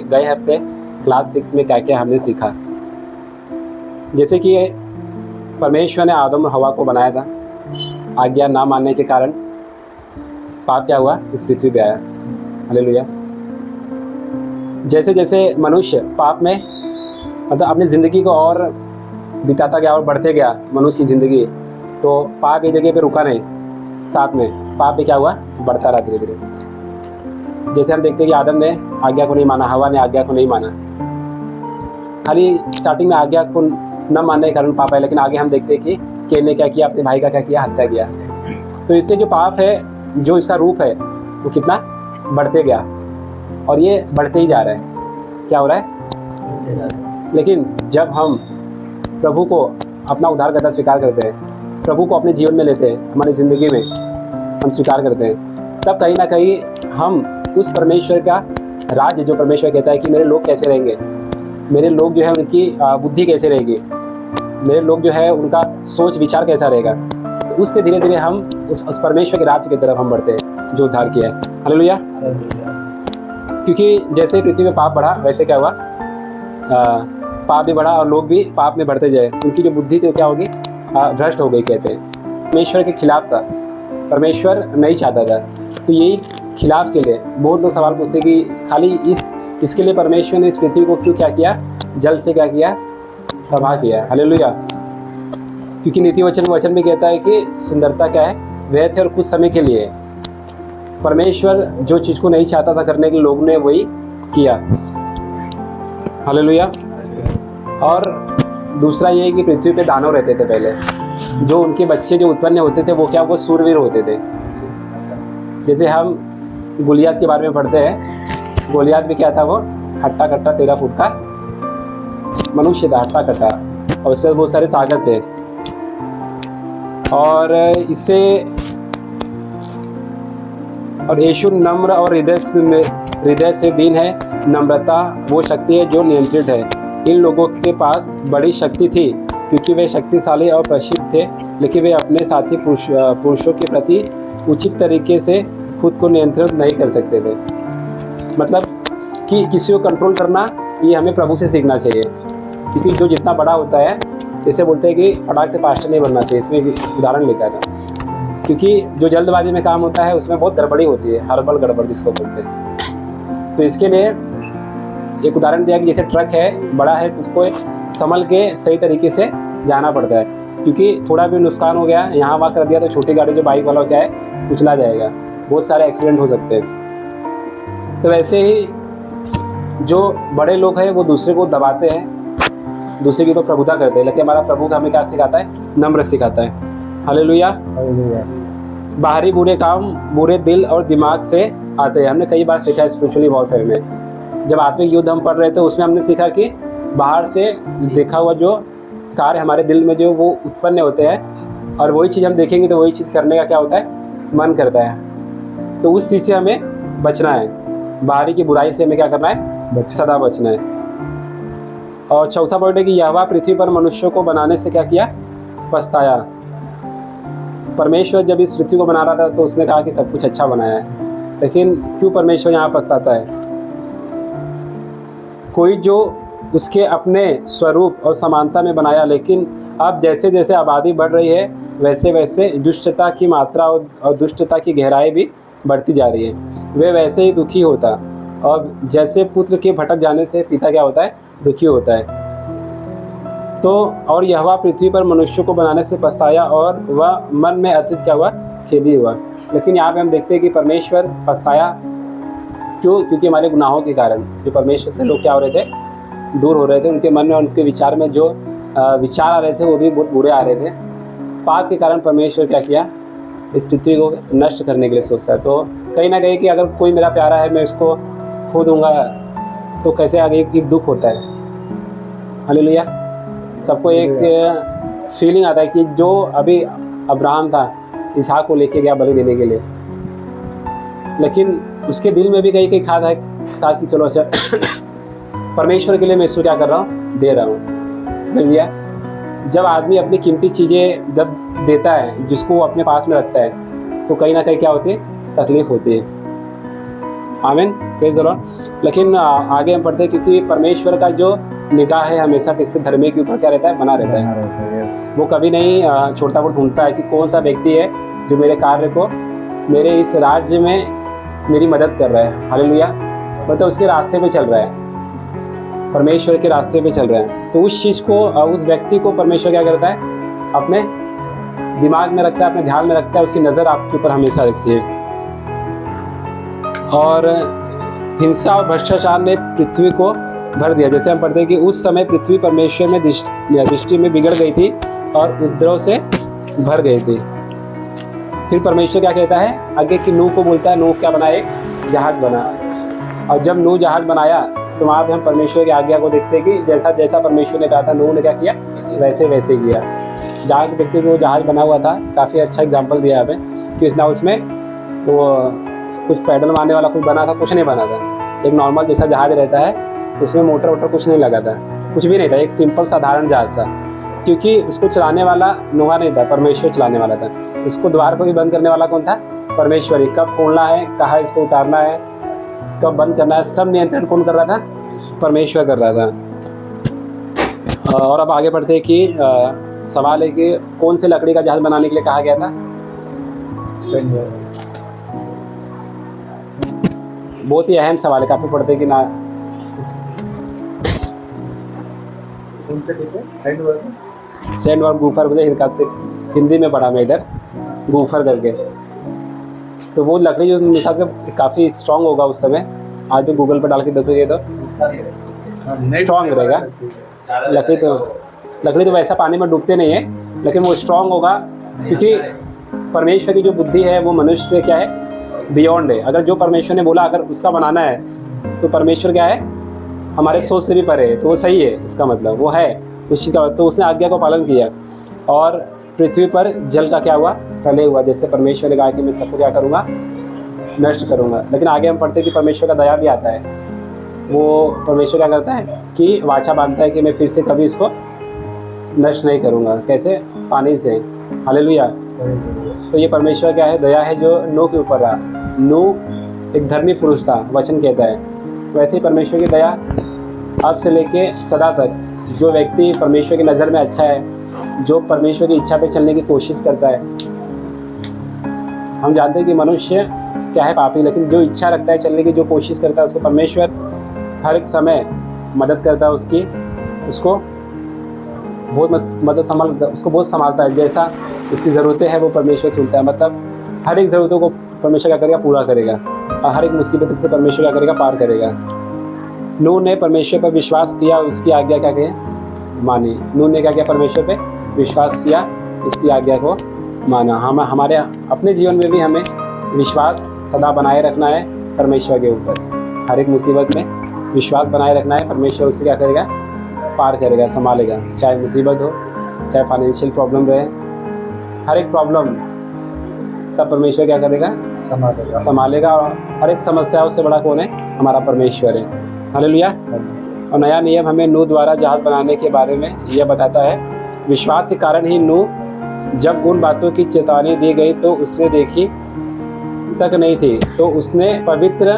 गए हफ्ते क्लास 6 में क्या क्या हमने सीखा। जैसे कि परमेश्वर ने आदम और हवा को बनाया था, आज्ञा ना मानने के कारण पाप क्या हुआ, इस पृथ्वी पे आया। हालेलुया। जैसे जैसे मनुष्य पाप में मतलब अपनी ज़िंदगी को और बिताता गया और बढ़ते गया मनुष्य की ज़िंदगी, तो पाप एक जगह पे रुका नहीं, साथ में पाप भी क्या हुआ, बढ़ता रहा धीरे धीरे। जैसे हम देखते हैं कि आदम ने आज्ञा को नहीं माना, हवा ने आज्ञा को नहीं माना। खाली स्टार्टिंग में आज्ञा को न मानने के कारण पाप है, लेकिन आगे हम देखते हैं कि केन ने क्या किया, अपने भाई का क्या किया, हत्या किया। तो इससे जो पाप है, जो इसका रूप है, वो कितना बढ़ते गया और ये बढ़ते ही जा रहा है। क्या हो रहा है? लेकिन जब हम प्रभु को अपना उद्धारकर्ता स्वीकार करते हैं, प्रभु को अपने जीवन में लेते हैं, हमारी ज़िंदगी में हम स्वीकार करते हैं, तब कहीं ना कहीं हम उस परमेश्वर का राज्य, जो परमेश्वर कहता है कि मेरे लोग कैसे रहेंगे, मेरे लोग जो है उनकी बुद्धि कैसे रहेगी, मेरे लोग जो है उनका सोच विचार कैसा रहेगा, तो उससे धीरे धीरे हम उस परमेश्वर के राज्य की तरफ हम बढ़ते हैं जो उद्धार किया है। हालेलुया। क्योंकि जैसे पृथ्वी में पाप बढ़ा, वैसे क्या हुआ, पाप भी बढ़ा और लोग भी पाप में बढ़ते जाए। उनकी जो बुद्धि थी वो क्या होगी, भ्रष्ट हो गई। कहते हैं परमेश्वर के खिलाफ था, परमेश्वर नहीं चाहता था। तो यही खिलाफ के लिए बहुत लोग सवाल पूछते कि खाली इसके लिए परमेश्वर ने इस पृथ्वी को क्यों क्या किया, जल से क्या किया, तबाह किया। हालेलुया। क्योंकि नीति वचन में कहता है कि सुंदरता क्या है, व्यर्थ है और कुछ समय के लिए। परमेश्वर जो चीज़ को नहीं चाहता था करने के, लोग ने वही किया। हालेलुया। और दूसरा ये है कि पृथ्वी पे दानव रहते थे पहले, जो उनके बच्चे जो उत्पन्न होते थे वो क्या, वो सूरवीर होते थे। जैसे हम गोलियत के बारे में पढ़ते हैं, गोलियत भी क्या था, वो हट्टा कट्टा 13 फुट का मनुष्य था, हट्टा कट्टा, और उससे बहुत सारे ताकत थे। और इससे और यीशु नम्र और हृदय से दीन है। नम्रता वो शक्ति है जो नियंत्रित है। इन लोगों के पास बड़ी शक्ति थी क्योंकि वे शक्तिशाली और प्रसिद्ध थे, लेकिन वे अपने साथी पुरुषों के प्रति उचित तरीके से खुद को नियंत्रित नहीं कर सकते थे। मतलब कि किसी को कंट्रोल करना, ये हमें प्रभु से सीखना चाहिए। क्योंकि जो जितना बड़ा होता है, जैसे बोलते हैं कि फटाक से पास्टर नहीं बनना चाहिए, इसमें उदाहरण लिखा था। क्योंकि जो जल्दबाजी में काम होता है उसमें बहुत गड़बड़ी होती है, हड़बड़ गड़बड़ जिसको बोलते हैं। तो इसके लिए एक उदाहरण दिया कि जैसे ट्रक है, बड़ा है, तो उसको संभल के सही तरीके से जाना पड़ता है। क्योंकि थोड़ा भी नुकसान हो गया, यहाँ वहाँ कर दिया, तो छोटी गाड़ी जो बाइक वाला क्या है, कुचला जाएगा, बहुत सारे एक्सीडेंट हो सकते हैं। तो वैसे ही जो बड़े लोग हैं वो दूसरे को दबाते हैं, दूसरे की तो प्रभुता करते हैं, लेकिन हमारा प्रभु हमें क्या सिखाता है, नम्र सिखाता है। हालेलुया। बाहरी बुरे काम बुरे दिल और दिमाग से आते हैं। हमने कई बार सीखा है स्पिरिचुअली वॉरफेयर में, जब आत्मिक युद्ध हम पढ़ रहे थे, उसमें हमने सीखा कि बाहर से देखा हुआ जो कार्य हमारे दिल में जो वो उत्पन्न होते हैं, और वही चीज़ हम देखेंगे तो वही चीज़ करने का क्या होता है, मन करता है। तो उस चीज़ से हमें बचना है, बाहरी की बुराई से हमें क्या करना है, सदा बचना है। और चौथा पॉइंट है कि यहोवा पृथ्वी पर मनुष्यों को बनाने से क्या किया, पछताया। परमेश्वर जब इस पृथ्वी को बना रहा था तो उसने कहा कि सब कुछ अच्छा बनाया है, लेकिन क्यों परमेश्वर यहाँ पछताता है? कोई जो उसके अपने स्वरूप और समानता में बनाया, लेकिन अब जैसे जैसे आबादी बढ़ रही है, वैसे वैसे दुष्टता की मात्रा और दुष्टता की गहराई भी बढ़ती जा रही है। वे वैसे ही दुखी होता, और जैसे पुत्र के भटक जाने से पिता क्या होता है, दुखी होता है। तो और यहोवा पृथ्वी पर मनुष्यों को बनाने से पछताया, और वह मन में अत्यंत क्या हुआ, खेदी हुआ। लेकिन यहाँ पे हम देखते हैं कि परमेश्वर पछताया क्यों? क्योंकि हमारे गुनाहों के कारण जो परमेश्वर से लोग क्या हो रहे थे, दूर हो रहे थे। उनके मन में, उनके विचार में जो विचार आ रहे थे वो भी बहुत बुरे आ रहे थे। पाप के कारण परमेश्वर क्या किया, इस पृथ्वी को नष्ट करने के लिए सोचता है। तो कहीं ना कहीं कि अगर कोई मेरा प्यारा है, मैं उसको खो दूंगा, तो कैसे आगे एक दुख होता है। हालेलुया। सबको एक फीलिंग आता है कि जो अभी अब्राहम था, इसहाक को लेके गया बलि देने के लिए, लेकिन उसके दिल में भी कहीं कहीं खा था कि चलो अच्छा परमेश्वर के लिए मैं इसको क्या कर रहा हूँ, दे रहा हूँ। हालेलुया। जब आदमी अपनी कीमती चीज़ें जब देता है, जिसको वो अपने पास में रखता है, तो कहीं ना कहीं क्या होती है, तकलीफ होती है। आमीन, प्रेज़ द लॉर्ड। लेकिन आगे हम पढ़ते हैं, क्योंकि परमेश्वर का जो निगाह है हमेशा किसी धर्मी के ऊपर क्या रहता है, बना रहता है। वो कभी नहीं छोड़ता, वो ढूंढता है कि कौन सा व्यक्ति है जो मेरे कार्य को, मेरे इस राज्य में मेरी मदद कर रहा है। हालेलुया। मतलब उसके रास्ते पे चल रहा है, परमेश्वर के रास्ते पे चल रहा है। तो उस चीज़ को, उस व्यक्ति को परमेश्वर क्या करता है, अपने दिमाग में रखता है, अपने ध्यान में रखता है, उसकी नज़र आपके ऊपर हमेशा रखती है। और हिंसा और भ्रष्टाचार ने पृथ्वी को भर दिया। जैसे हम पढ़ते हैं कि उस समय पृथ्वी परमेश्वर में दृष्टि में बिगड़ गई थी और उपद्रव से भर गई थी। फिर परमेश्वर क्या कहता है आगे कि नूह को बोलता है, नूह क्या बना, एक जहाज बना। और जब नूह जहाज बनाया तो वहाँ पे हम परमेश्वर की आज्ञा को देखते हैं कि जैसा जैसा परमेश्वर ने कहा था, नूह ने क्या किया, वैसे वैसे किया। जहाज देखते कि वो जहाज बना हुआ था, काफ़ी अच्छा एग्जाम्पल दिया हमें कि ना उसमें वो कुछ पैडल मारने वाला कुछ बना था, कुछ नहीं बना था। एक नॉर्मल जैसा जहाज रहता है, उसमें मोटर वोटर कुछ नहीं लगा था, कुछ भी नहीं था, एक सिंपल साधारण जहाज था। क्योंकि उसको चलाने वाला नूह नहीं था, परमेश्वर चलाने वाला था। उसको द्वार को भी बंद करने वाला कौन था, परमेश्वर ही। कब खोलना है, कहाँ इसको उतारना है, कब बंद करना है, सब नियंत्रण कौन कर रहा था, परमेश्वर कर रहा था। और अब आगे बढ़ते हैं कि सवाल है कि कौन से लकड़ी का जहाज बनाने के लिए कहा गया था। बहुत ही अहम सवाल है, काफ़ी पढ़ते हैं कि ना सैंडवर्म, गूफर, मुझे हिंदी में पढ़ा मैं इधर, गूफर करके। तो वो लकड़ी जो मेरे हिसाब से काफ़ी स्ट्रॉन्ग होगा उस समय। आज तो गूगल पर डाल के देखोगे तो स्ट्रॉन्ग रहेगा। लकड़ी तो वैसा पानी में डूबते नहीं है, लेकिन वो स्ट्रॉन्ग होगा क्योंकि परमेश्वर की जो बुद्धि है वो मनुष्य से क्या है, बियॉन्ड है। अगर जो परमेश्वर ने बोला अगर उसका बनाना है तो परमेश्वर क्या है, हमारे सोच से भी परे है, तो वो सही है, उसका मतलब वो है उस चीज़ का। तो उसने आज्ञा को पालन किया और पृथ्वी पर जल का क्या हुआ, प्रलय हुआ। जैसे परमेश्वर ने कहा कि मैं सबको क्या करूँगा, नष्ट करूँगा। लेकिन आगे हम पढ़ते हैं कि परमेश्वर का दया भी आता है। वो परमेश्वर क्या करता है कि वाचा बांधता है कि मैं फिर से कभी इसको नष्ट नहीं करूँगा। कैसे, पानी से। हालेलुया। तो ये परमेश्वर क्या है, दया है जो नूह के ऊपर रहा। नूह एक धर्मी पुरुष था, वचन कहता है। वैसे ही परमेश्वर की दया अब से लेके सदा तक, जो व्यक्ति परमेश्वर की नज़र में अच्छा है, जो परमेश्वर की इच्छा पे चलने की कोशिश करता है। हम जानते हैं कि मनुष्य क्या है, पापी, लेकिन जो इच्छा रखता है चलने की, जो कोशिश करता है, उसको परमेश्वर हर एक समय मदद करता है। उसको बहुत उसको बहुत संभालता है। जैसा उसकी ज़रूरतें हैं वो परमेश्वर सुनता है। मतलब हर एक ज़रूरतों को परमेश्वर क्या करेगा, पूरा करेगा। और हर एक मुसीबत से परमेश्वर क्या करेगा, पार करेगा। नूह ने परमेश्वर पर विश्वास किया, उसकी आज्ञा क्या किया, मानी। नूह ने क्या किया, परमेश्वर पे विश्वास किया, उसकी आज्ञा को माना। हमारे अपने जीवन में भी हमें विश्वास सदा बनाए रखना है परमेश्वर के ऊपर। हर एक मुसीबत में विश्वास बनाए रखना है, परमेश्वर उससे क्या करेगा, पार करेगा, संभालेगा। चाहे मुसीबत हो, चाहे फाइनेंशियल प्रॉब्लम रहे, हर एक प्रॉब्लम सब परमेश्वर क्या करेगा, संभालेगा। और हर एक समस्याओं से बड़ा कौन है, हमारा परमेश्वर है। हालेलुया। और नया नियम हमें नूह द्वारा जहाज बनाने के बारे में यह बताता है। विश्वास के कारण ही नूह जब उन बातों की चेतावनी दी गई तो उसने देखी तक नहीं थी, तो उसने पवित्र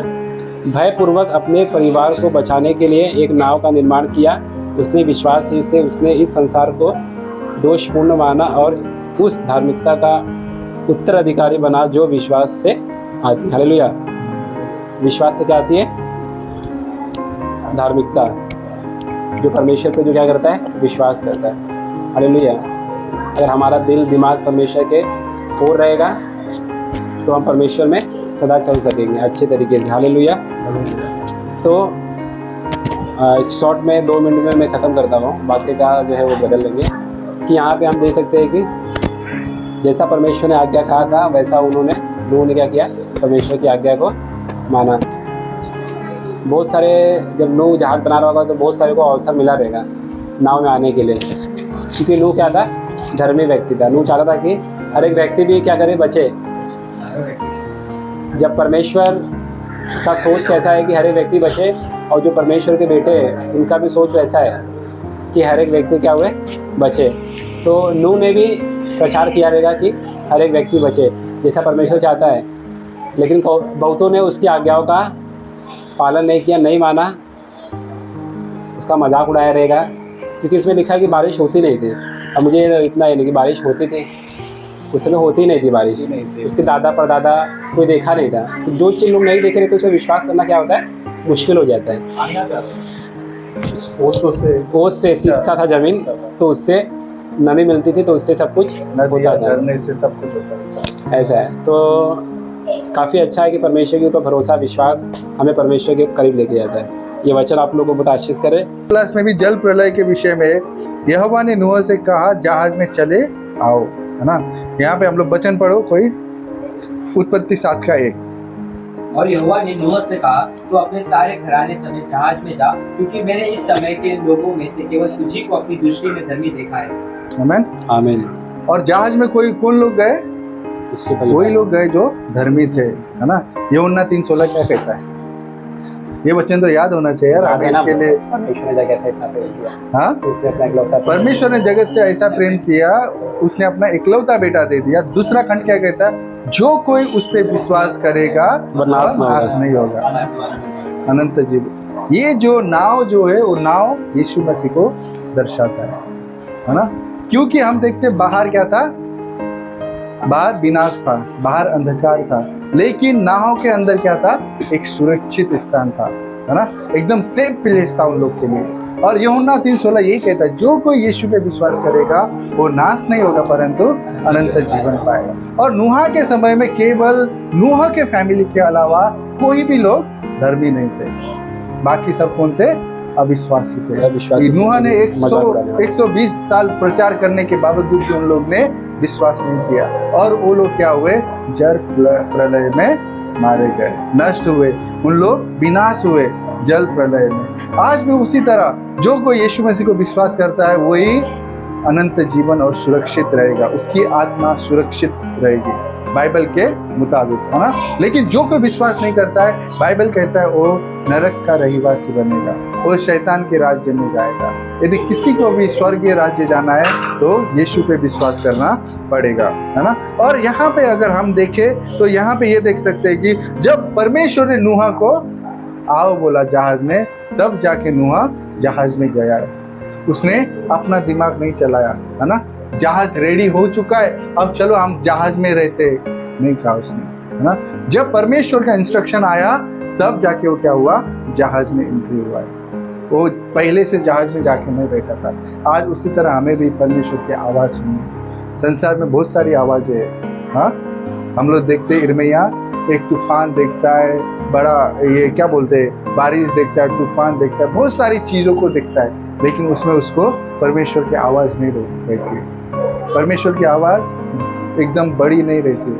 भयपूर्वक अपने परिवार को बचाने के लिए एक नाव का निर्माण किया। उसने विश्वास ही से उसने इस संसार को दोषपूर्ण माना और उस धार्मिकता का उत्तराधिकारी बना जो विश्वास से आती है। हालेलुया। विश्वास से क्या आती है, धार्मिकता, जो परमेश्वर पे जो क्या करता है, विश्वास करता है। हालेलुया। अगर हमारा दिल दिमाग परमेश्वर के ओर रहेगा तो हम परमेश्वर में सदा चल सकेंगे अच्छे तरीके से। हालेलुया। तो एक शॉर्ट में 2 मिनट में मैं ख़त्म करता हूँ, बाकी का जो है वो बदल लेंगे। कि यहाँ पे हम देख सकते हैं कि जैसा परमेश्वर ने आज्ञा कहा था वैसा नूह ने क्या किया, परमेश्वर की आज्ञा को माना। बहुत सारे, जब नूह जहाज बना रहा होगा तो बहुत सारे को अवसर मिला रहेगा नाव में आने के लिए, क्योंकि नूह क्या था, धर्मी व्यक्ति था। नूह चाहता था कि हर एक व्यक्ति भी क्या करे, बचे। जब परमेश्वर का सोच कैसा है कि हर एक व्यक्ति बचे, और जो परमेश्वर के बेटे हैं उनका भी सोच वैसा है कि हर एक व्यक्ति क्या हुए, बचे। तो नूह ने भी प्रचार किया रहेगा कि हर एक व्यक्ति बचे जैसा परमेश्वर चाहता है। लेकिन बहुतों ने उसकी आज्ञाओं का पालन नहीं किया, नहीं माना, उसका मजाक उड़ाया रहेगा, क्योंकि इसमें लिखा है कि बारिश होती नहीं थी। अब मुझे इतना है नहीं कि बारिश होती थी, उस समय होती नहीं थी बारिश, उसके दादा परदादा कोई देखा नहीं था। तो जो चीज़ लोग नहीं देखे रहते उस पर विश्वास करना क्या होता है, मुश्किल हो जाता है। ओस से सींचता था जमीन, तो उससे नमी मिलती थी, तो उससे सब कुछ होता था, झरने से सब कुछ होता है। ऐसा है। तो काफ़ी अच्छा है कि परमेश्वर के ऊपर भरोसा, विश्वास हमें परमेश्वर के करीब लेके जाता है। ये वचन आप लोगों को बहुत आशीष करे। प्लस में भी जल प्रलय के विषय में यहोवा ने नूह से कहा जहाज में चले आओ, है ना। यहाँ पे हम लोग वचन पढ़ो कोई, उत्पत्ति 7:1। और यहोवा ने नूह से कहा, तो अपने सारे घराने समेत जहाज में जा, क्योंकि मैंने इस समय के लोगों में से केवल तुझी को अपनी दृष्टि में धर्मी देखा है। आमीन आमीन। और जहाज में कौन लोग गए? वही लोग गए जो धर्मी थे, है ना। यूहन्ना 3:16 क्या कहता है? ये वचन तो याद होना चाहिए यार आगे इसके लिए। हाँ, परमेश्वर ने जगत से ऐसा प्रेम किया, उसने अपना इकलौता बेटा दे दिया। दूसरा खंड क्या कहता है? जो कोई उस पर विश्वास करेगा नाश नहीं होगा, अनंत जीवन। ये जो नाव जो है वो नाव यीशु मसीह को दर्शाता है ना। क्योंकि हम देखते बाहर क्या था, बाहर विनाश था, बाहर अंधकार था, लेकिन नाव के अंदर क्या था? एक सुरक्षित स्थान था, है ना। एकदम सेफ प्लेस था उन लोग के लिए। और यूहन्ना 3:16 यही कहता है, जो कोई यीशु पे विश्वास करेगा वो नाश नहीं होगा परंतु अनंत जीवन पाएगा। और नूह के समय में केवल नूह के फैमिली के अलावा कोई भी लोग धर्मी नहीं थे, बाकी सब कौन थे? अविश्वासी थे। नूह ने 120 साल प्रचार करने के बावजूद भी उन लोग ने विश्वास नहीं किया, और वो लोग क्या हुए? जल प्रलय में मारे गए, नष्ट हुए, उन लोग विनाश हुए जल प्रलय में। आज भी उसी तरह जो कोई यीशु मसीह को विश्वास करता है वही अनंत जीवन और सुरक्षित रहेगा, उसकी आत्मा सुरक्षित रहेगी बाइबल के मुताबिक, है ना। लेकिन जो कोई विश्वास नहीं करता है, बाइबल कहता है वो नरक का रहीवासी बनेगा, वो शैतान के राज्य में जाएगा। यदि किसी को भी स्वर्गीय राज्य जाना है तो यीशु पे विश्वास करना पड़ेगा, है ना। और यहाँ पे अगर हम देखें तो यहाँ पे ये देख सकते हैं कि जब परमेश्वर ने नूह को आओ बोला जहाज में, तब जाके नूह जहाज में गया। उसने अपना दिमाग नहीं चलाया, है ना। जहाज रेडी हो चुका है, अब चलो हम जहाज में रहते, नहीं कहा उसने, है ना। जब परमेश्वर का इंस्ट्रक्शन आया तब जाके वो क्या हुआ? जहाज में एंट्री हुआ। वो पहले से जहाज में जाके नहीं बैठा था। आज उसी तरह हमें भी परमेश्वर की आवाज़ सुननी। संसार में बहुत सारी आवाज़ें हैं, हाँ। हम लोग देखते इर्मिया एक तूफान देखता है, बड़ा ये क्या बोलते हैं, बारिश देखता है, तूफान देखता है, बहुत सारी चीज़ों को देखता है, लेकिन उसमें उसको परमेश्वर की आवाज़ नहीं रहती। परमेश्वर की आवाज़ एकदम बड़ी नहीं रहती,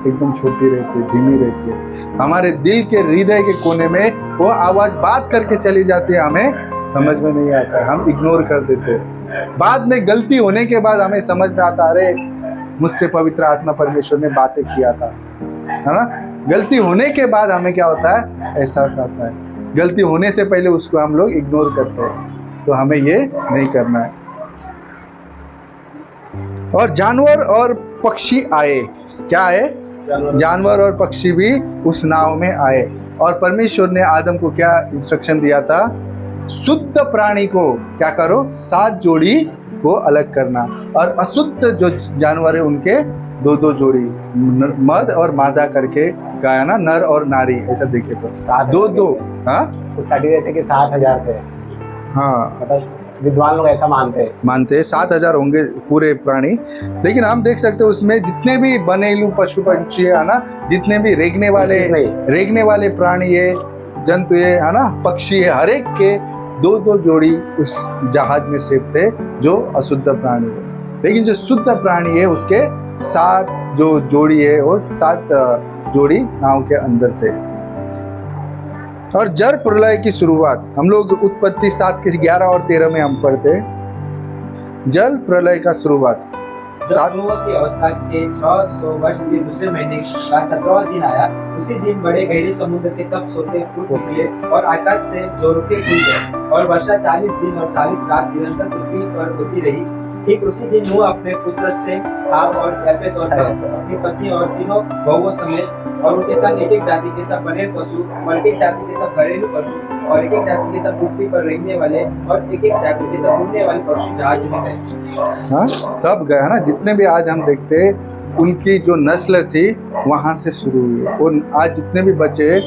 एकदम छोटी रहती है, धीमी रहती है। हमारे दिल के हृदय के कोने में वो आवाज़ बात करके चली जाती है, हमें समझ में नहीं आता है, हम इग्नोर कर देते हैं। बाद में गलती होने के बाद हमें समझ में आता, अरे मुझसे पवित्र आत्मा परमेश्वर ने बातें किया था, है ना। गलती होने के बाद हमें क्या होता है? एहसास आता है। गलती होने से पहले उसको हम लोग इग्नोर करते हैं, तो हमें ये नहीं करना है। और जानवर और पक्षी आए, क्या आए? जानवर और पक्षी भी उस नाव में आए। और परमेश्वर ने आदम को क्या इंस्ट्रक्शन दिया था? शुद्ध प्राणी को क्या करो? 7 जोड़ी को अलग करना, और अशुद्ध जो जानवर है उनके 2-2 जोड़ी, मर्द और मादा करके गाया ना, नर और नारी, ऐसा देखे तो 2-2। हाँ, कुछ सर्टिफिकेट के 7,000 थे। हाँ, विद्वान लोग ऐसा मानते 7,000 होंगे पूरे प्राणी। लेकिन हम देख सकते हैं उसमें जितने भी बनेलू पशु पक्षी है ना, जितने भी रेंगने वाले प्राणी है, जंतु है ना, पक्षी है, हर एक के 2-2 जोड़ी उस जहाज में सेफ थे जो अशुद्ध प्राणी है। लेकिन जो शुद्ध प्राणी है उसके 7 जो जोड़ी है वो 7 जोड़ी नाव के अंदर थे। और जल प्रलय की शुरुआत हम लोग उत्पत्ति 7 के 11 और 13 में हम पढ़ते। जल प्रलय का शुरुआत जब नूह की अवस्था के 600 वर्ष के दूसरे महीने का 17वां दिन आया, उसी दिन बड़े गहरे समुद्र के सब सोते फूट निकले और आकाश से जोरके खुल गए, और वर्षा 40 दिन और 40 रात निरंतर पृथ्वी पर होती रही। ठीक उसी दिन नूह अपने पुत्र से हाम और याफेत और अपनी पत्नी और तीनों बहुओं समेत और उनके साथ एक एक जाति के सब बने पशु और एक एक जाति के सब घरेलू पशु और एक एक जाति के सब पृथ्वी पर रहने वाले और एक एक जाति के सब उड़ने वाले पक्षी जहाज में गए। हाँ, सब गए है ना, जितने भी आज हम देखते हैं उनकी जो नस्ल थी वहाँ से शुरू हुई। और आज जितने भी बचे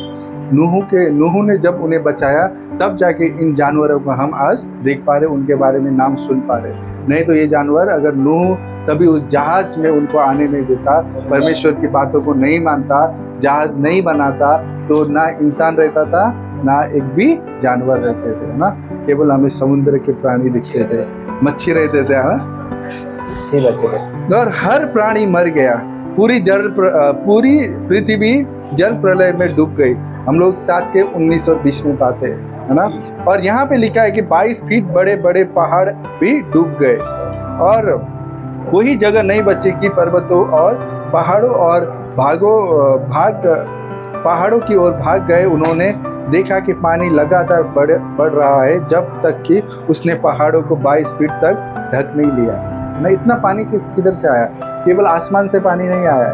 नूह ने जब उन्हें बचाया तब जाके इन जानवरों को हम आज देख पा रहे, उनके बारे में नाम सुन पा रहे। नहीं तो ये जानवर अगर नूह तभी उस जहाज में उनको आने नहीं देता, परमेश्वर की बातों को नहीं मानता, जहाज नहीं बनाता, तो ना इंसान रहता था ना एक भी जानवर रहते थे, है ना। केवल हमें समुद्र के प्राणी दिखते थे, मच्छी रहते थे, है ना। और हर प्राणी मर गया, पूरी पूरी पृथ्वी जल प्रलय में डूब गई। हम लोग 7 के 19 और 20 में पाते हैं, है ना। और यहाँ पे लिखा है कि 22 फीट बड़े बड़े पहाड़ भी डूब गए और वही जगह नहीं बची कि पर्वतों और पहाड़ों और पहाड़ों की ओर भाग गए। उन्होंने देखा कि पानी लगातार बढ़ रहा है जब तक कि उसने पहाड़ों को 22 फीट तक ढक नहीं लिया। ना इतना पानी किधर से आया? केवल आसमान से पानी नहीं आया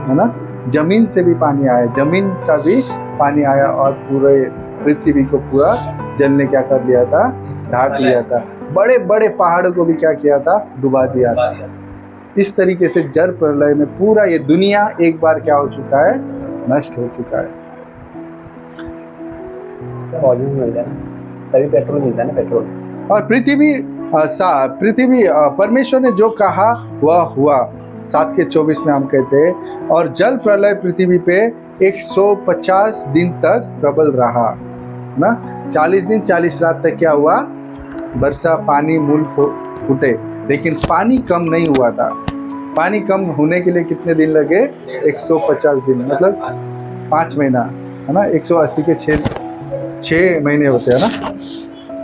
है ना, जमीन से भी पानी आया, जमीन का भी पानी आया और पूरे पृथ्वी को पूरा जल ने क्या कर लिया था? ढाक लिया था। बड़े बड़े पहाड़ों को भी क्या किया था? डुबा दिया था। इस तरीके से जल प्रलय में पूरा ये दुनिया एक बार क्या हो चुका है? नष्ट हो चुका है। तभी पेट्रोल मिलता है ना, पेट्रोल। और पृथ्वी परमेश्वर ने जो कहा वह हुआ। 7 के 24 में हम कहते हैं और जल प्रलय पृथ्वी पे 150 दिन तक प्रबल रहा ना। 40 दिन 40 रात तक क्या हुआ? वर्षा, पानी मूल फूटे, लेकिन पानी कम नहीं हुआ था। पानी कम होने के लिए कितने दिन लगे? 150 दिन, मतलब 5 महीना, है ना। 180 के 6 महीने होते हैं ना।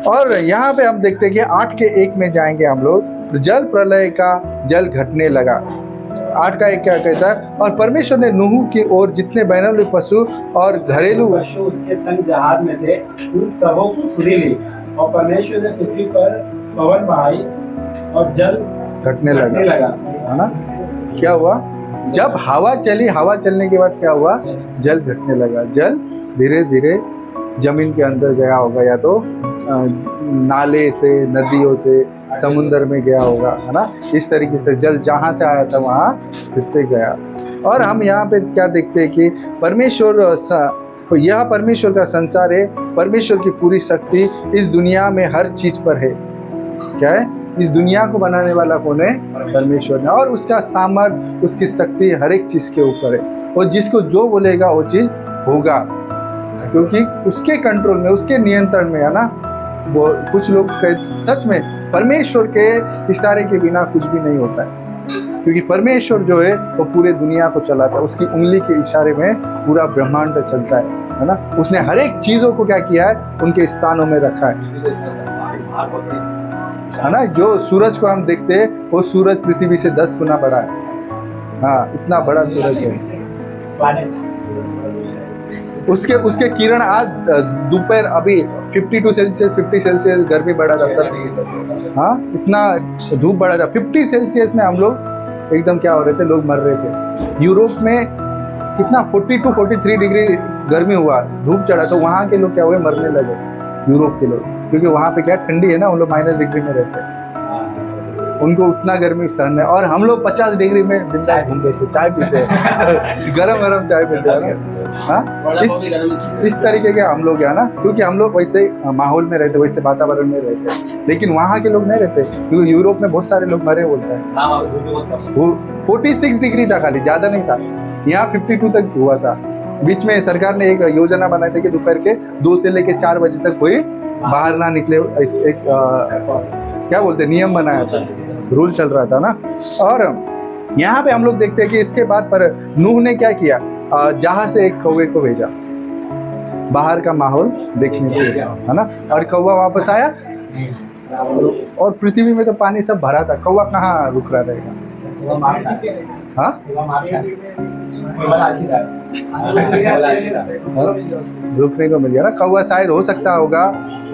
और यहाँ पे हम देखते हैं कि 8 के 1 में जाएंगे हम लोग। जल प्रलय का जल घटने लगा। 8 का 1 क्या कहता है? और परमेश्वर ने नूह की ओर जितने बैनुल पशु और घरेलू पशु उसके संग जहाज में थे उन सबों को सुधी ली और परमेश्वर ने पृथ्वी पर पवन बढ़ाई और जल घटने लगा, है ना। क्या हुआ? जब हवा चली, हवा चलने के बाद क्या हुआ? जल घटने लगा। जल धीरे धीरे जमीन के अंदर गया होगा, या तो नाले से, नदियों से, समुद्र में गया होगा, है ना। इस तरीके से जल जहाँ से आया था वहाँ फिर से गया। और हम यहाँ पे क्या देखते हैं कि यह परमेश्वर का संसार है। परमेश्वर की पूरी शक्ति इस दुनिया में हर चीज पर है। क्या है? इस दुनिया को बनाने वाला कौन है? परमेश्वर है। और उसका सामर्थ्य, उसकी शक्ति हर एक चीज के ऊपर है। और जिसको जो बोलेगा वो चीज होगा, क्योंकि उसके कंट्रोल में, उसके नियंत्रण में, है ना। वो कुछ लोग सच में परमेश्वर के इशारे के बिना कुछ भी नहीं होता है, क्योंकि परमेश्वर जो है वो पूरे दुनिया को चलाता है। उसकी उंगली के इशारे में पूरा ब्रह्मांड चलता है ना। उसने हर एक चीजों को क्या किया है? उनके स्थानों में रखा है ना। जो सूरज को हम देखते हैं वो सूरज पृथ्वी से 10 गुना बड़ा है। हाँ, इतना बड़ा सूरज है। उसके किरण आज दोपहर अभी 52 सेल्सियस 50 सेल्सियस गर्मी बढ़ा जाता है। हाँ, इतना धूप बढ़ा था। 50 सेल्सियस में हम लोग एकदम क्या हो रहे थे? लोग मर रहे थे। यूरोप में कितना 42 43 डिग्री गर्मी हुआ, धूप चढ़ा, तो वहाँ के लोग क्या हुए? मरने लगे, यूरोप के लोग, क्योंकि वहाँ पे क्या ठंडी है ना, उन लोग -डिग्री में रहते हैं, उनको उतना गर्मी सहन है। और हम लोग 50 डिग्री में चाय पीते हैं गरम चाय पीते हैं। हाँ, इस तरीके के हम लोग है ना, क्योंकि हम लोग वैसे माहौल में रहते, वैसे वातावरण में रहते, लेकिन वहाँ के लोग नहीं रहते, क्योंकि यूरोप में बहुत सारे लोग मरे बोलते हैं। 46 डिग्री था खाली, ज़्यादा नहीं था। यहाँ 52 तक हुआ था। बीच में सरकार ने एक योजना बनाई थी कि दोपहर के 2 से लेकर 4 बजे तक कोई बाहर ना निकले। एक क्या बोलते, नियम बनाया था, रूल चल रहा था ना। और यहाँ पे हम लोग देखते हैं कि इसके बाद पर नूह ने क्या किया? जहाज से एक कौवे को भेजा बाहर का माहौल देखने के लिए, है ना। और कौवा वापस आया और पृथ्वी में तो पानी सब भरा था, कौवा कहाँ रुक रहा रहेगा? हाँ, रुकने को मिल गया ना। कौवा शायद हो सकता होगा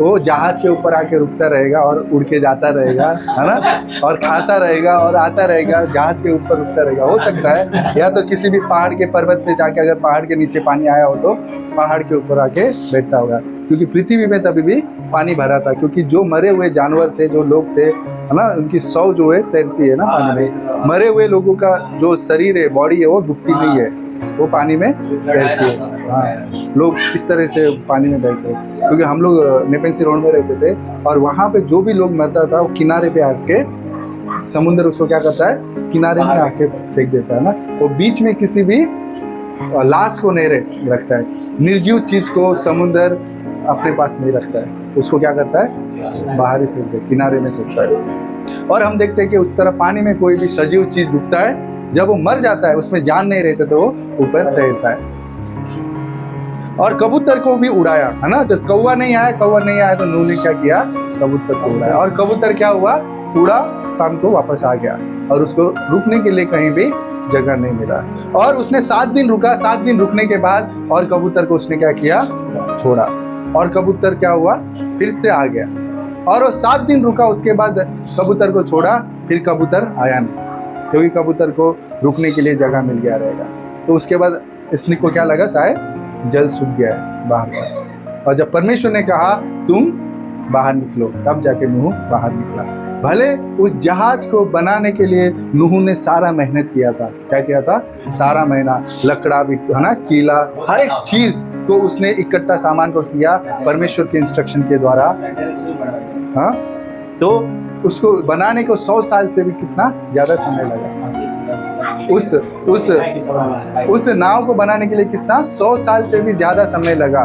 वो जहाज के ऊपर आके रुकता रहेगा और उड़ के जाता रहेगा, है ना, और खाता रहेगा और आता रहेगा, जहाज के ऊपर रुकता रहेगा। हो सकता है या तो किसी भी पहाड़ के पर्वत पे जाके, अगर पहाड़ के नीचे पानी आया हो तो पहाड़ के ऊपर आके बैठता होगा, क्योंकि पृथ्वी में तभी भी पानी भरा था, क्योंकि जो मरे हुए जानवर थे, जो लोग थे, है ना, उनकी शव जो है तैरती है ना पानी में। मरे हुए लोगों का जो शरीर है, बॉडी है, वो डूबती नहीं है, वो पानी में तैरती है। हाँ, लोग किस तरह से पानी में बैठते हैं, क्योंकि हम लोग नेपेंसी रोड में रहते थे और वहाँ पे जो भी लोग मरता था वो किनारे पे आके, समुद्र उसको क्या करता है, किनारे में आके फेंक देता है ना, वो बीच में किसी भी लाश को नहीं रखता है, निर्जीव चीज को समुद्र अपने पास नहीं रखता है, उसको क्या करता है, बाहर ही फेंक दे, किनारे में फेंकता है। और हम देखते हैं कि उस तरह पानी में कोई भी सजीव चीज डूबता है, जब वो मर जाता है, उसमें जान नहीं रहता, तो वो ऊपर तैरता है। और कबूतर को भी उड़ाया, है ना, तो कौवा नहीं आया तो नूह ने क्या किया, कबूतर को उड़ाया, और कबूतर क्या हुआ, उड़ा, शाम को वापस आ गया, और उसको रुकने के लिए कहीं भी जगह नहीं मिला। और उसने 7 दिन रुका, 7 दिन रुकने के बाद और कबूतर को उसने क्या किया, छोड़ा, और कबूतर क्या हुआ, फिर से आ गया, और वो 7 दिन रुका, उसके बाद कबूतर को छोड़ा, फिर कबूतर आया नहीं, क्योंकि कबूतर को रुकने के लिए जगह मिल गया रहेगा। तो उसके बाद स्नेक को क्या लगा, शायद जल सूख गया है बाहर का, और जब परमेश्वर ने कहा तुम बाहर निकलो, तब जाके नूह बाहर निकला। भले उस जहाज को बनाने के लिए नूह ने सारा मेहनत किया था, क्या किया था, सारा महीना, लकड़ा भी, है ना, कीला, हर एक चीज को उसने इकट्ठा सामान को किया परमेश्वर के इंस्ट्रक्शन के द्वारा। हाँ, तो उसको बनाने को 100 साल से भी कितना ज्यादा समय लगा। उस नाव को बनाने के लिए कितना, 100 साल से भी ज्यादा समय लगा।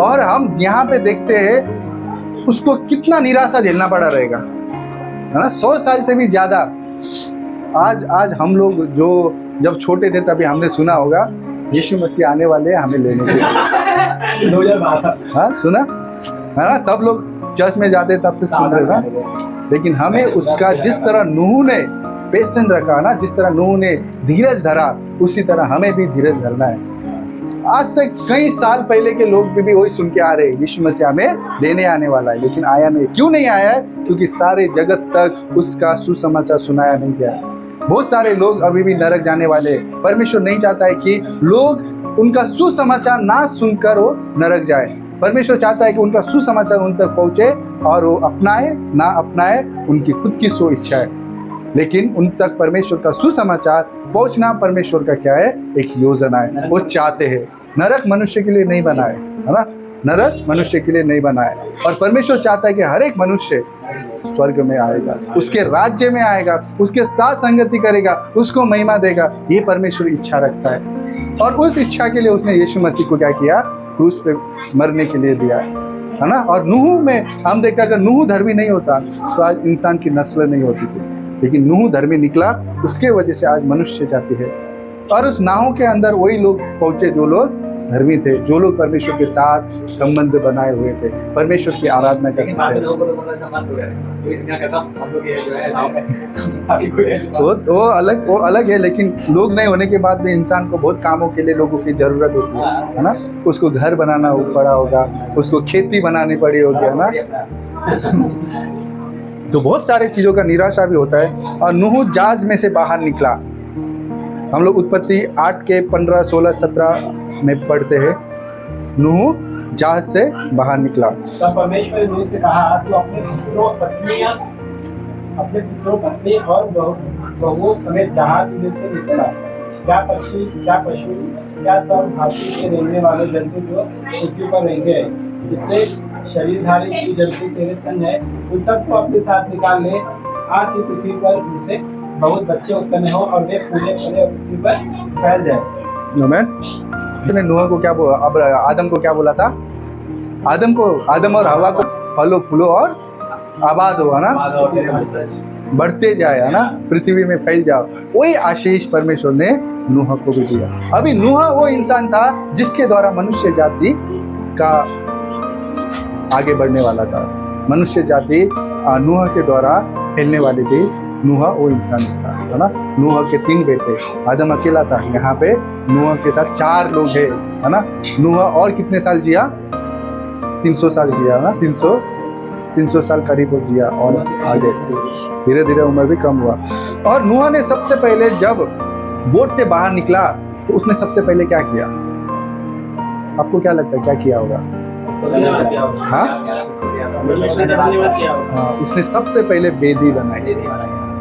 और हम यहाँ पे देखते हैं उसको कितना निराशा झेलना पड़ा रहेगा, है ना, 100 साल से भी ज्यादा। आज हम लोग जो जब छोटे थे तभी हमने सुना होगा यीशु मसीह आने वाले हैं हमें लेने के लिए। 2012। हाँ, सुना है ना, सब लोग चर्च में जाते तब से सुन रहे ना। लेकिन हमें उसका जिस तरह नूह ने पेशेंस रखा ना, जिस तरह नूह ने धीरज धरा, उसी तरह हमें भी धीरज धरना है। आज से कई साल पहले के लोग भी वही सुन के आ रहे हैं, यीशु मसीह हमें लेने आने वाला है, लेकिन आया नहीं। क्यों नहीं आया है? क्योंकि सारे जगत तक उसका सुसमाचार सुनाया नहीं गया। बहुत सारे लोग अभी भी नरक जाने वाले हैं। परमेश्वर नहीं चाहता है कि लोग उनका सुसमाचार ना सुनकर वो नरक जाए। परमेश्वर चाहता है कि उनका सुसमाचार उन तक पहुंचे और वो अपनाए ना अपनाए उनकी खुद की सो इच्छा है, लेकिन उन तक परमेश्वर का सुसमाचार पहुंचना परमेश्वर का क्या है, एक योजना है। वो चाहते हैं। नरक मनुष्य के लिए नहीं बना है ना, नरक मनुष्य के लिए नहीं बना है। और परमेश्वर चाहता है कि हर एक मनुष्य स्वर्ग में आएगा, उसके राज्य में आएगा, उसके साथ संगति करेगा, उसको महिमा देगा। ये परमेश्वर इच्छा रखता है और उस इच्छा के लिए उसने यीशु मसीह को क्या किया, क्रूस पे मरने के लिए दिया है ना। और नूह में हम देखते हैं, अगर नूह धर्मी नहीं होता तो आज इंसान की नस्ल नहीं होती थी, लेकिन नूह धर्मी निकला, उसके वजह से आज मनुष्य जाति है। और उस नाव के अंदर वही लोग पहुंचे जो लोग धर्मी थे, जो लोग परमेश्वर के साथ संबंध बनाए हुए थे, परमेश्वर की आराधना करते थे। वो अलग है, लेकिन लोग नहीं होने के बाद भी इंसान को बहुत कामों के लिए लोगों की जरूरत होती है ना। उसको घर बनाना पड़ा होगा, उसको खेती बनानी पड़ी होगी, है ना। तो बहुत सारे चीजों का निराशा भी होता है। और नूह जहाज में से बाहर निकला। हम लोग उत्पत्ति 8 के 15, 16, 17 में पढ़ते हैं, नूह जहाज से बाहर निकला। तब परमेश्वर ने नूह से कहा, तू अपने पुत्रों पत्नी और बहुओं समेत जहाज में से निकला। क्या पक्षी, क्या पशु, क्या सब भांति के रहने वाले जंतु जो पृथ्वी पर रहेंगे, जितने शरीरधारी जीव जंतु तेरे संग है, उन सबको अपने साथ निकाल ले। आज की पृथ्वी पर जिससे बहुत बच्चे उत्पन्न हो और वे फूले फले पृथ्वी पर फैल जाए। आमेन। नूह को क्या बोला, अब आदम को क्या बोला था? आदम और हवा को फलो फूलो और आबाद हो, है ना, बढ़ते जाए, है ना, पृथ्वी में फैल जाओ। वही आशीष परमेश्वर ने नूह को भी दिया। अभी नूह वो इंसान था जिसके द्वारा मनुष्य जाति का आगे बढ़ने वाला था। मनुष्य जाति नूह के द्वारा फैलने वाली थी। नूह वो इंसान था, है ना। नूह के 3 बेटे, आदम अकेला था। यहाँ पे नूह के साथ 4 लोग हैं, है ना। नूह और कितने साल जिया? 300 साल जिया ना, 300 साल करीब वो जिया और आगे धीरे धीरे उम्र भी कम हुआ। और नूह ने सबसे पहले जब बोट से बाहर निकला तो उसने सबसे पहले क्या किया? आपको क्या लगता है क्या किया होगा? हाँ, उसने सबसे पहले बेदी बनाई,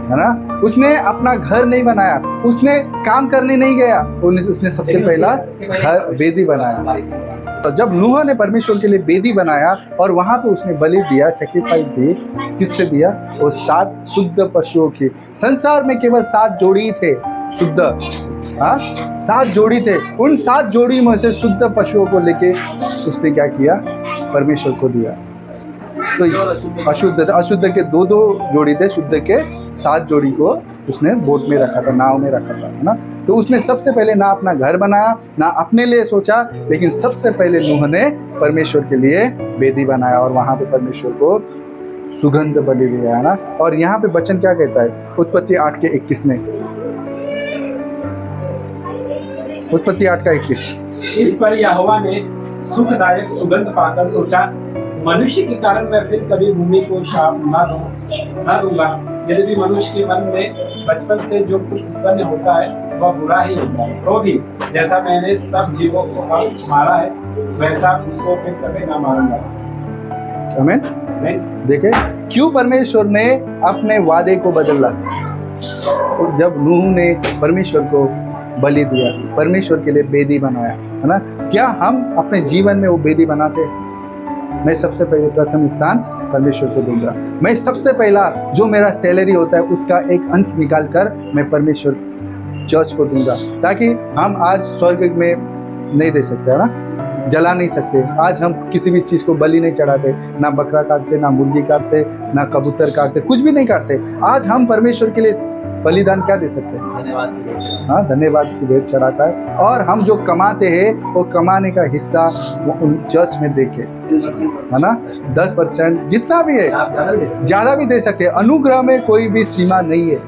है ना। उसने अपना घर नहीं बनाया, उसने काम करने नहीं गया, उसने सबसे पहला घर बेदी बनाया। तो जब नूह ने परमेश्वर के लिए बेदी बनाया और वहां पे उसने बलि दिया, सैक्रिफाइस दी, किससे दिया? वो 7 शुद्ध पशुओं की। संसार में केवल 7 जोड़ी थे शुद्ध, हाँ 7 जोड़ी थे। उन 7 जोड़ी में से शुद्ध पशुओं को लेके उसने क्या किया? परमेश्वर को दिया। तो अशुद्ध के 2 जोड़ी थे, शुद्ध के 7 जोड़ी को उसने बोट में रखा था, नाव में रखा था, है ना। तो उसने सबसे पहले ना अपना घर बनाया, ना अपने लिए सोचा, लेकिन सबसे पहले नूह ने परमेश्वर के लिए बेदी बनाया और वहां पे परमेश्वर को सुगंध बलि दिया, है ना। और यहाँ पे वचन क्या कहता है? उत्पत्ति 8 के 21 में, उत्पत्ति 8 का 21। इस पर यहोवा ने सुखदायक सुगंध पाकर सोचा, मनुष्य के कारण मैं फिर कभी भूमि को शाप न दूंगा। यदि मनुष्य के मन में बचपन से जो कुछ उत्पन्न होता है वह बुरा ही होता है, तो भी जैसा मैंने सब जीवों को मारा है वैसा उनको फिर कभी न मारूंगा। आमीन। देखे क्यों परमेश्वर ने अपने वादे को बदला? तो जब नूह ने परमेश्वर को बलि दिया, परमेश्वर के लिए बेदी बनाया, है ना। क्या हम अपने जीवन में वो बेदी बनाते हैं? मैं सबसे पहले प्रथम स्थान परमेश्वर को दूंगा। मैं सबसे पहला जो मेरा सैलरी होता है उसका एक अंश निकाल कर मैं परमेश्वर चर्च को दूंगा, ताकि हम आज स्वर्ग में नहीं दे सकते, है ना, जला नहीं सकते। आज हम किसी भी चीज़ को बलि नहीं चढ़ाते, ना बकरा काटते, ना मुर्गी काटते, ना कबूतर काटते, कुछ भी नहीं काटते। आज हम परमेश्वर के लिए बलिदान क्या दे सकते हैं? हाँ, धन्यवाद की भेंट चढ़ाता है। और हम जो कमाते हैं वो कमाने का हिस्सा वो उन चर्च में देके, है ना, 10% जितना भी है, ज़्यादा भी दे सकते हैं। अनुग्रह में कोई भी सीमा नहीं है।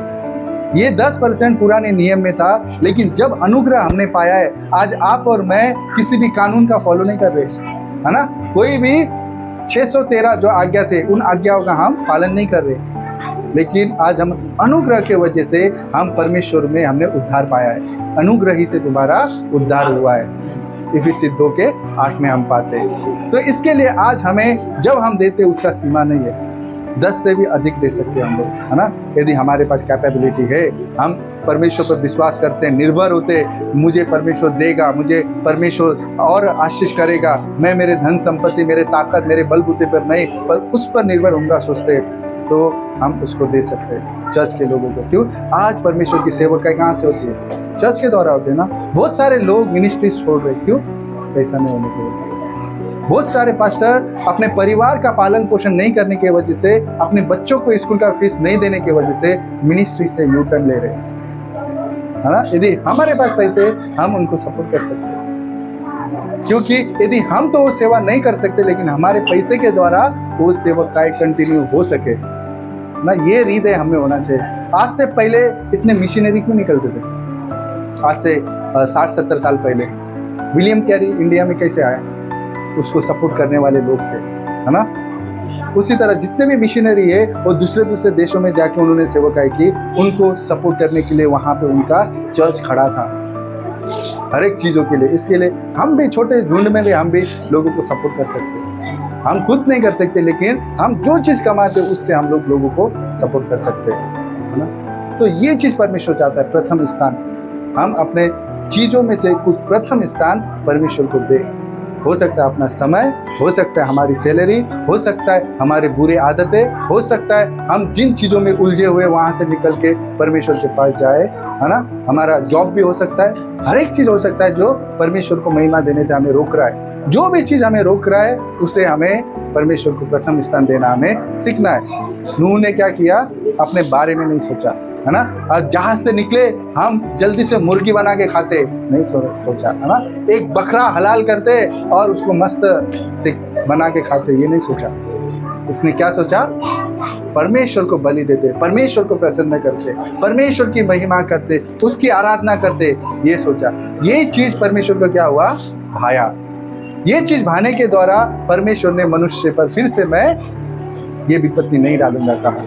ये 10% पुराने नियम में था, लेकिन जब अनुग्रह हमने पाया है, आज आप और मैं किसी भी कानून का फॉलो नहीं कर रहे, है ना। कोई भी 613 जो आज्ञा थे उन आज्ञाओं का हम पालन नहीं कर रहे, लेकिन आज हम अनुग्रह के वजह से हम परमेश्वर में हमने उद्धार पाया है। अनुग्रह ही से तुम्हारा उद्धार हुआ है, इफिसी 2 के 8 में हम पाते हैं। तो इसके लिए आज हमें जब हम देते उसका सीमा नहीं है, 10 से भी अधिक दे सकते हैं हम लोग, है ना। यदि हमारे पास कैपेबिलिटी है, हम परमेश्वर पर विश्वास करते हैं, निर्भर होते हैं, मुझे परमेश्वर देगा, मुझे परमेश्वर और आशीष करेगा, मैं मेरे धन संपत्ति, मेरे ताकत, मेरे बलबूते पर नहीं पर उस पर निर्भर होऊंगा सोचते, तो हम उसको दे सकते हैं चर्च के लोगों को। क्यों? आज परमेश्वर की सेवकाई कहाँ से होती है? चर्च के द्वारा होते हैं ना। बहुत सारे लोग मिनिस्ट्री छोड़ रहे, क्यों? पैसा नहीं होने की वजह से। बहुत सारे पास्टर अपने परिवार का पालन पोषण नहीं करने की वजह से, अपने बच्चों को स्कूल का फीस नहीं देने की वजह से मिनिस्ट्री से यू टर्न ले रहे हैं, है ना। यदि हमारे पास पैसे, हम उनको सपोर्ट कर सकते हैं, क्योंकि यदि हम तो वो सेवा नहीं कर सकते, लेकिन हमारे पैसे के द्वारा वो सेवकाई कंटिन्यू हो सके ना, ये हृदय हमें होना चाहिए। आज से पहले इतने मिशनरी क्यों निकलते थे? आज से 60-70 साल पहले विलियम कैरी इंडिया में कैसे आए? उसको सपोर्ट करने वाले लोग थे, है ना। उसी तरह जितने भी मिशनरी है वो दूसरे देशों में जाके उन्होंने सेवकाई की, उनको सपोर्ट करने के लिए वहाँ पे उनका चर्च खड़ा था, हर एक चीज़ों के लिए। इसके लिए हम भी छोटे झुंड में भी हम भी लोगों को सपोर्ट कर सकते हैं। हम खुद नहीं कर सकते, लेकिन हम जो चीज़ कमाते हैं उससे हम लोग लोगों को सपोर्ट कर सकते हैं, है ना। तो ये चीज़ परमेश्वर चाहता है, प्रथम स्थान। हम अपने चीज़ों में से कुछ प्रथम स्थान परमेश्वर को दें। हो सकता है अपना समय, हो सकता है हमारी सैलरी, हो सकता है हमारे बुरे आदतें, हो सकता है हम जिन चीज़ों में उलझे हुए वहाँ से निकल के परमेश्वर के पास जाए, है ना। हमारा जॉब भी हो सकता है, हर एक चीज़ हो सकता है जो परमेश्वर को महिमा देने से हमें रोक रहा है। जो भी चीज़ हमें रोक रहा है उसे हमें परमेश्वर को प्रथम स्थान देना हमें सीखना है। नूह ने क्या किया? अपने बारे में नहीं सोचा, है ना। और जहाज से निकले हम जल्दी से मुर्गी बना के खाते नहीं सोचा, है ना। एक बकरा हलाल करते और उसको मस्त से बना के खाते, ये नहीं सोचा। उसने क्या सोचा? परमेश्वर को बलि देते, परमेश्वर को प्रसन्न करते, परमेश्वर की महिमा करते, उसकी आराधना करते, ये सोचा। ये चीज़ परमेश्वर को क्या हुआ? भाया। ये चीज भाने के द्वारा परमेश्वर ने मनुष्य पर फिर से मैं ये विपत्ति नहीं डालूंगा कहा।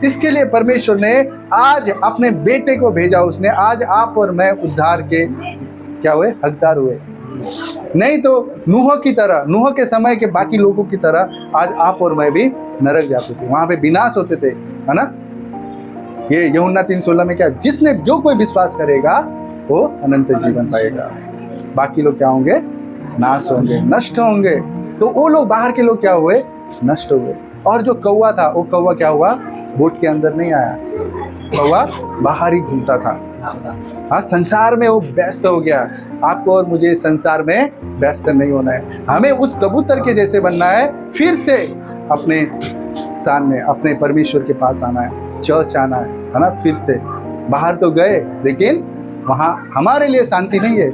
इसके लिए परमेश्वर ने आज अपने बेटे को भेजा, उसने आज आप और मैं उद्धार के क्या हुए, हकदार हुए। नहीं तो नूह की तरह, नूह के समय के बाकी लोगों की तरह आज आप और मैं भी नरक जाते थे, वहां पे विनाश होते थे, है ना। ये यूहन्ना 3:16 में क्या, जिसने जो कोई विश्वास करेगा वो अनंत जीवन पाएगा, बाकी लोग क्या होंगे, नाश होंगे, नष्ट होंगे। तो वो लोग बाहर के लोग क्या हुए, नष्ट हुए। और जो कौवा था, वो कौवा क्या हुआ, बोट के अंदर नहीं आया, कौवा बाहर ही घूमता था। हाँ, संसार में वो व्यस्त हो गया। आपको और मुझे संसार में व्यस्त नहीं होना है, हमें उस कबूतर के जैसे बनना है, फिर से अपने स्थान में, अपने परमेश्वर के पास आना है, चर्च आना है ना। फिर से बाहर तो गए, लेकिन वहाँ हमारे लिए शांति नहीं है।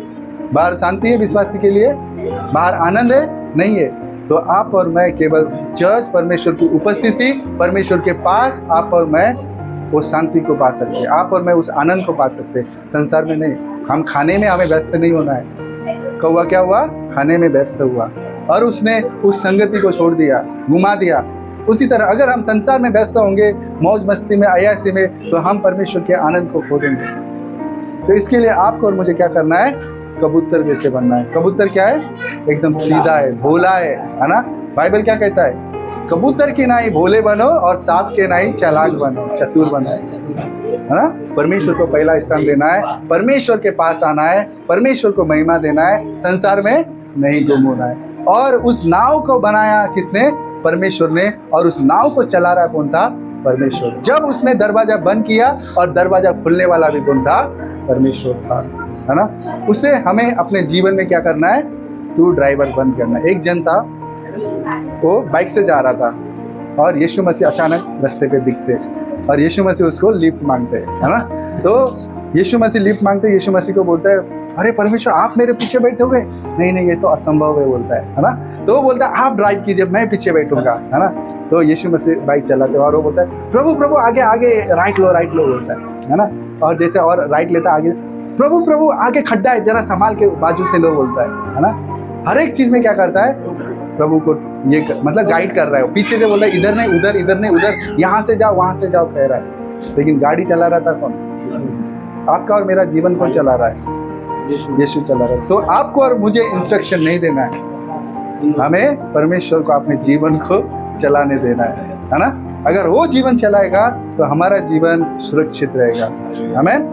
बाहर शांति है विश्वासी के लिए, बाहर आनंद है नहीं है। तो आप और मैं केवल चर्च, परमेश्वर की उपस्थिति, परमेश्वर के पास आप और मैं वो शांति को पा सकते हैं, आप और मैं उस आनंद को पा सकते हैं, संसार में नहीं। हम खाने में हमें व्यस्त नहीं होना है। कौवा क्या हुआ, खाने में व्यस्त हुआ और उसने उस संगति को छोड़ दिया, घुमा दिया। उसी तरह अगर हम संसार में व्यस्त होंगे, मौज मस्ती में, अयासी में, तो हम परमेश्वर के आनंद को खो देंगे। तो इसके लिए आपको और मुझे क्या करना है, कबूतर जैसे बनना है। कबूतर क्या है, एकदम सीधा है, भोला है ना। बाइबल क्या कहता है, कबूतर की नाई भोले बनो और सांप के नाई चालाक बनो, चतुर बनो, है ना। परमेश्वर को पहला स्थान देना है, परमेश्वर के पास आना है, परमेश्वर को महिमा देना है, संसार में नहीं गुम होना है। और उस नाव को बनाया किसने, परमेश्वर ने, और उस नाव को चला रहा कौन था, परमेश्वर। जब उसने दरवाजा बंद किया और दरवाजा खुलने वाला भी कौन था, परमेश्वर था, है ना। उसे हमें अपने जीवन में क्या करना है, तू ड्राइवर बंद करना है। एक जन था, वो बाइक से जा रहा था और यीशु मसीह अचानक रास्ते पे दिखते और यीशु मसीह उसको लिफ्ट मांगते, है ना। तो यीशु मसीह लिफ्ट मांगते, यीशु मसीह को बोलता है, अरे परमेश्वर आप मेरे पीछे बैठोगे, नहीं नहीं ये तो असंभव है, बोलता है ना। तो वो बोलता है आप ड्राइव कीजिए, मैं पीछे बैठूंगा, है ना। तो यीशु मसीह बाइक चलाते और वो बोलता है, प्रभु प्रभु आगे आगे राइट लो बोलता है ना। और जैसे और राइट लेता आगे, प्रभु प्रभु आगे खड्डा है, जरा संभाल के बाजू से लो बोलता है ना। हर एक चीज में क्या करता है, प्रभु को ये मतलब गाइड कर रहा है। पीछे से बोल रहा है इधर नहीं उधर, इधर नहीं उधर, यहाँ से जाओ वहां से जाओ कह रहा है, लेकिन गाड़ी चला रहा था कौन, आपका और मेरा जीवन कौन चला रहा है, यीशु चला रहा है। तो आपको और मुझे इंस्ट्रक्शन नहीं देना है, हमें परमेश्वर को अपने जीवन को चलाने देना है ना। अगर वो जीवन चलाएगा तो हमारा जीवन सुरक्षित रहेगा। आमीन।